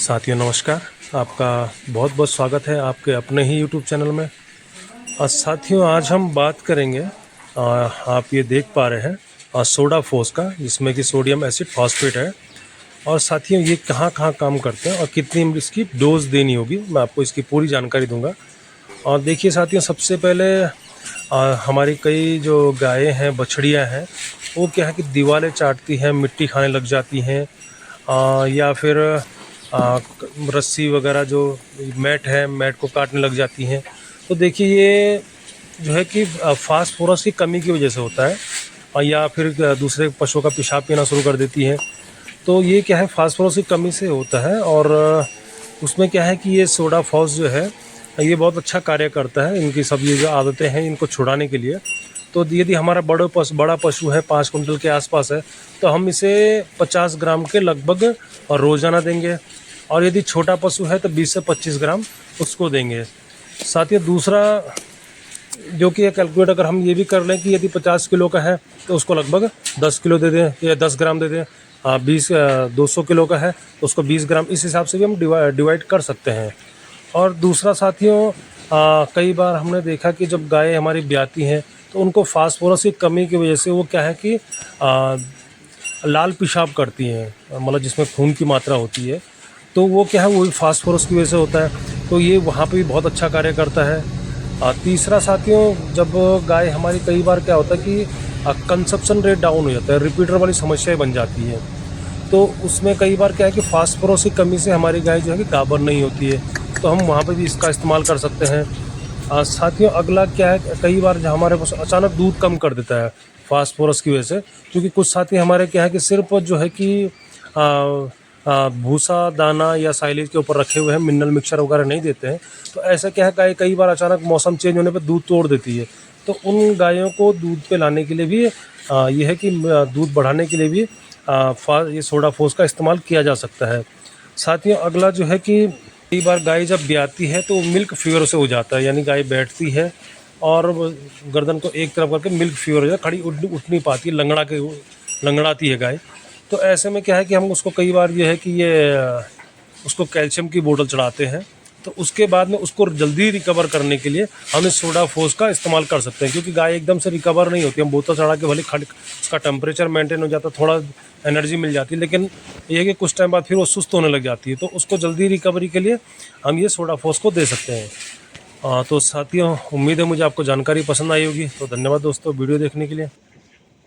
साथियों नमस्कार। आपका बहुत बहुत स्वागत है आपके अपने ही यूट्यूब चैनल में। साथियों आज हम बात करेंगे आप ये देख पा रहे हैं सोडा फोस का, जिसमें कि सोडियम एसिड फॉस्फेट है। और साथियों ये कहाँ कहाँ काम करते हैं और कितनी इसकी डोज देनी होगी, मैं आपको इसकी पूरी जानकारी दूंगा। और देखिए साथियों, सबसे पहले हमारी कई जो गायें हैं, बछड़ियाँ हैं, वो क्या है कि दीवारें चाटती हैं, मिट्टी खाने लग जाती हैं, या फिर रस्सी वगैरह जो मैट है, मैट को काटने लग जाती हैं। तो देखिए ये जो है कि फास्फोरस की कमी की वजह से होता है, या फिर दूसरे पशुओं का पेशाब पीना शुरू कर देती हैं। तो ये क्या है, फास्फोरस की कमी से होता है। और उसमें क्या है कि ये सोडा फॉस जो है ये बहुत अच्छा कार्य करता है। इनकी सब ये जो आदतें हैं इनको छुड़ाने के लिए। तो यदि हमारा बड़ा पशु है, 5 कुंटल के आसपास है, तो हम इसे 50 ग्राम के लगभग रोज़ाना देंगे। और यदि छोटा पशु है तो 20 से 25 ग्राम उसको देंगे। साथ ही दूसरा जो कि कैलकुलेट अगर हम ये भी कर लें कि यदि 50 किलो का है तो उसको लगभग 10 किलो दे दें या 10 ग्राम दे दें। 200 किलो का है तो उसको 20 ग्राम, इस हिसाब से भी हम डिवाइड कर सकते हैं। और दूसरा साथियों, कई बार हमने देखा कि जब गायें हमारी ब्याती हैं तो उनको फास्फोरस की कमी की वजह से वो क्या है कि लाल पेशाब करती हैं, मतलब जिसमें खून की मात्रा होती है। तो वो क्या है, वही फास्फोरस की वजह से होता है। तो ये वहाँ पे भी बहुत अच्छा कार्य करता है। तीसरा साथियों, जब गाय हमारी, कई बार क्या होता है कि कंसप्शन रेट डाउन हो जाता है, रिपीटर वाली समस्याएं बन जाती है। तो उसमें कई बार क्या है कि फास्फोरस की कमी से हमारी गाय जो है कि गाभिन नहीं होती है, तो हम वहाँ पे भी इसका इस्तेमाल कर सकते हैं। साथियों अगला क्या है, कई बार जो हमारे पास अचानक दूध कम कर देता है फास्फोरस की वजह से, क्योंकि कुछ साथी हमारे क्या है कि सिर्फ जो है कि भूसा दाना या साइलेज के ऊपर रखे हुए हैं, मिनरल मिक्सचर वगैरह नहीं देते हैं। तो ऐसा क्या है, गाय कई बार अचानक मौसम चेंज होने पर दूध तोड़ देती है। तो उन गायों को दूध पे लाने के लिए भी ये है कि दूध बढ़ाने के लिए भी ये सोडा फोस का इस्तेमाल किया जा सकता है। साथियों अगला जो है कि कई बार गाय जब ब्याती है तो मिल्क फीवर से हो जाता है, यानी गाय बैठती है और गर्दन को एक तरफ करके मिल्क फीवर हो जाता है, खड़ी उठ नहीं पाती, लंगड़ाती है गाय। तो ऐसे में क्या है कि हम उसको कई बार ये है कि उसको कैल्शियम की बोतल चढ़ाते हैं। तो उसके बाद में उसको जल्दी रिकवर करने के लिए हम इस सोडा फोस का इस्तेमाल कर सकते हैं, क्योंकि गाय एकदम से रिकवर नहीं होती। हम बोतल चढ़ा के भले उसका टेम्परेचर मेंटेन हो जाता है, थोड़ा एनर्जी मिल जाती है, लेकिन ये है कि कुछ टाइम बाद फिर वो सुस्त होने लग जाती है। तो उसको जल्दी रिकवरी के लिए हम ये सोडा फोस को दे सकते हैं। तो साथियों उम्मीद है मुझे आपको जानकारी पसंद आई होगी। तो धन्यवाद दोस्तों वीडियो देखने के लिए।